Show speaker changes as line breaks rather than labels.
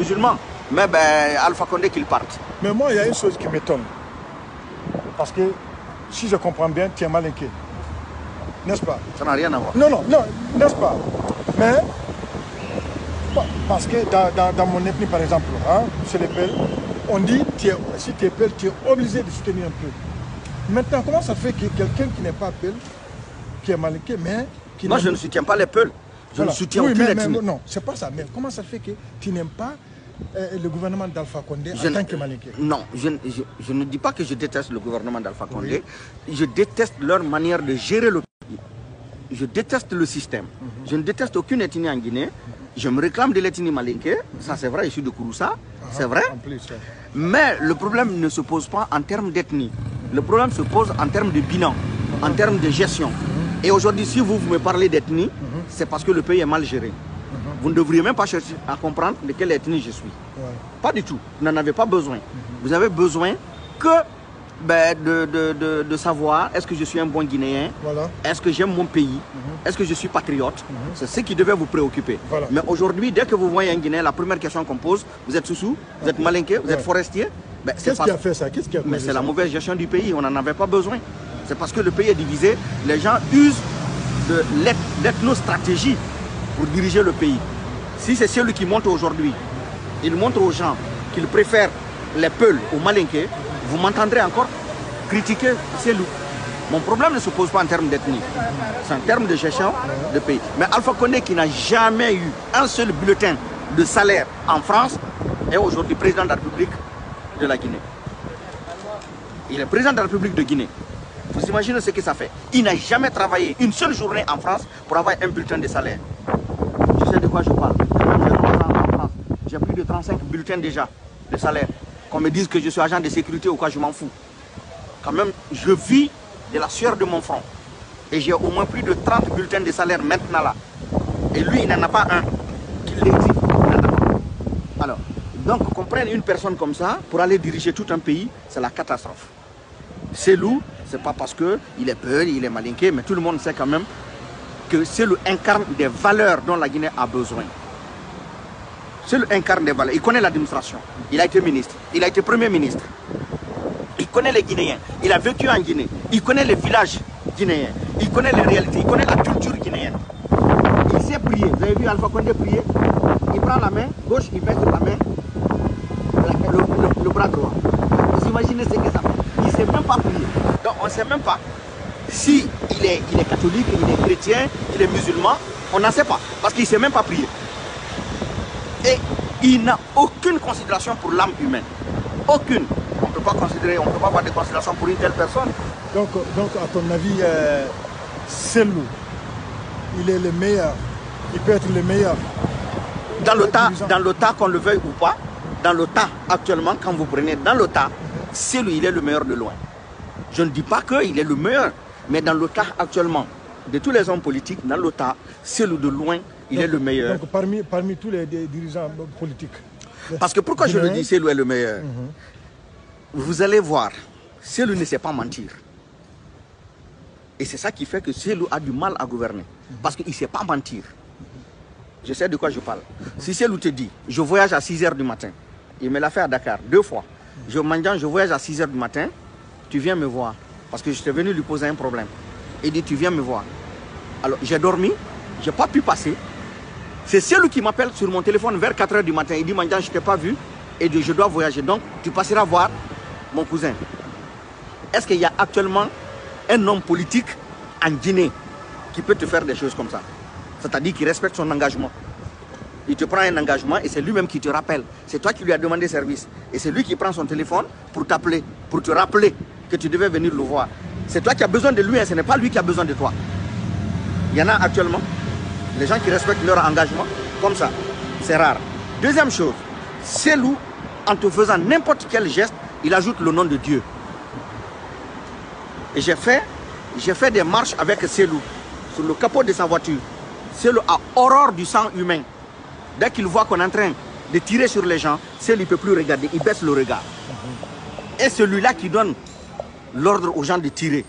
musulmans. Mais ben, Alpha Condé qu'il parte.
Mais moi, il y a une chose qui m'étonne. Parce que, si je comprends bien, tu es malinqué. N'est-ce pas?
Ça n'a rien à voir.
Non, non, non, n'est-ce pas? Mais, parce que dans mon ethnie, par exemple, hein, chez les Peuls, on dit, si tu es Peul, tu es obligé de soutenir un peu. Maintenant, comment ça fait que quelqu'un qui n'est pas Peul, qui est malinqué, mais... Qui
Moi, je ne soutiens pas les Peuls. Je ne soutiens aucune ethnie.
Non, c'est pas ça. Mais comment ça fait que tu n'aimes pas le gouvernement d'Alpha Condé en tant que malinqué? Non,
je ne dis pas que je déteste le gouvernement d'Alpha Condé. Oui. Je déteste leur manière de gérer le pays. Je déteste le système. Je ne déteste aucune ethnie en Guinée. Je me réclame de l'ethnie malinké. Ça, c'est vrai, je suis de Kouroussa. C'est vrai. Mais le problème ne se pose pas en termes d'ethnie. Le problème se pose en termes de bilan, en termes de gestion. Et aujourd'hui, si vous me parlez d'ethnie, c'est parce que le pays est mal géré. Vous ne devriez même pas chercher à comprendre de quelle ethnie je suis. Pas du tout. Vous n'en avez pas besoin. Vous avez besoin que de savoir est-ce que je suis un bon Guinéen, est-ce que j'aime mon pays, est-ce que je suis patriote. C'est ce qui devait vous préoccuper. Mais aujourd'hui, dès que vous voyez un Guinéen, la première question qu'on pose, vous êtes Soussou, vous êtes malinké, vous êtes forestier.
Qu'est-ce qui a fait ça?
Mais c'est la mauvaise gestion du pays, on n'en avait pas besoin. C'est parce que le pays est divisé, les gens usent de l'ethnostratégie pour diriger le pays. Si c'est celui qui montre aujourd'hui, il montre aux gens qu'il préfère les Peuls aux Malinké, vous m'entendrez encore critiquer Cellou. Mon problème ne se pose pas en termes d'ethnie, c'est en termes de gestion de pays. Mais Alpha Condé, qui n'a jamais eu un seul bulletin de salaire en France, est aujourd'hui président de la République de la Guinée. Il est président de la République de Guinée. Vous imaginez ce que ça fait? Il n'a jamais travaillé une seule journée en France pour avoir un bulletin de salaire. Je sais de quoi je parle. J'ai 3 ans en France. J'ai plus de 35 bulletins déjà de salaire. Qu'on me dise que je suis agent de sécurité ou quoi, je m'en fous. Quand même, je vis de la sueur de mon front. Et j'ai au moins plus de 30 bulletins de salaire maintenant là. Et lui, il n'en a pas un. Qu'il l'exige. Alors, donc qu'on prenne une personne comme ça pour aller diriger tout un pays, c'est la catastrophe. Cellou, c'est pas parce qu'il est Peul, il est malinké, mais tout le monde sait quand même que Cellou incarne des valeurs dont la Guinée a besoin. Cellou incarne des valeurs. Il connaît l'administration. Il a été ministre. Il a été premier ministre. Il connaît les Guinéens. Il a vécu en Guinée. Il connaît les villages guinéens. Il connaît les réalités. Il connaît la culture guinéenne. Il sait prier. Vous avez vu Alpha Condé prier? Il prend la main gauche, il met sur la main le bras droit. Vous imaginez ce que ça fait? Il ne sait même pas prier. Donc on ne sait même pas si il est catholique, il est chrétien, il est musulman. On n'en sait pas. Parce qu'il ne sait même pas prier. Et il n'a aucune considération pour l'âme humaine. Aucune. On ne peut pas considérer, on ne peut pas avoir de considération pour une telle personne.
Donc à ton avis, Cellou, il est le meilleur. Il peut être le meilleur.
Dans le tas, qu'on le veuille ou pas, dans le tas actuellement, quand vous prenez dans le tas, Cellou, il est le meilleur de loin. Je ne dis pas qu'il est le meilleur, mais dans le tas actuellement, de tous les hommes politiques, dans le tas, Cellou de loin, il est le meilleur.
Donc parmi tous les dirigeants politiques.
Parce que pourquoi je le dis, Cellou est le meilleur? Vous allez voir, Cellou ne sait pas mentir. Et c'est ça qui fait que Cellou a du mal à gouverner. Parce qu'il ne sait pas mentir. Je sais de quoi je parle. Si Cellou te dit, je voyage à 6 h du matin, il me l'a fait à Dakar 2 fois. Je voyage à 6 h du matin, tu viens me voir. Parce que je suis venu lui poser un problème. Il dit, tu viens me voir. Alors j'ai dormi, je n'ai pas pu passer. C'est Cellou qui m'appelle sur mon téléphone vers 4 h du matin. Il dit, Mandian, je ne t'ai pas vu et je dois voyager. Donc tu passeras voir mon cousin. Est-ce qu'il y a actuellement un homme politique en Guinée qui peut te faire des choses comme ça? C'est-à-dire qu'il respecte son engagement. Il te prend un engagement et c'est lui-même qui te rappelle. C'est toi qui lui as demandé service. Et c'est lui qui prend son téléphone pour t'appeler, pour te rappeler que tu devais venir le voir. C'est toi qui as besoin de lui, hein, ce n'est pas lui qui a besoin de toi. Il y en a actuellement, les gens qui respectent leur engagement, comme ça. C'est rare. Deuxième chose, Cellou, en te faisant n'importe quel geste, il ajoute le nom de Dieu. Et j'ai fait des marches avec Cellou sur le capot de sa voiture. Cellou a horreur du sang humain. Dès qu'il voit qu'on est en train de tirer sur les gens, Cellou ne peut plus regarder, il baisse le regard. Et celui-là qui donne l'ordre aux gens de tirer,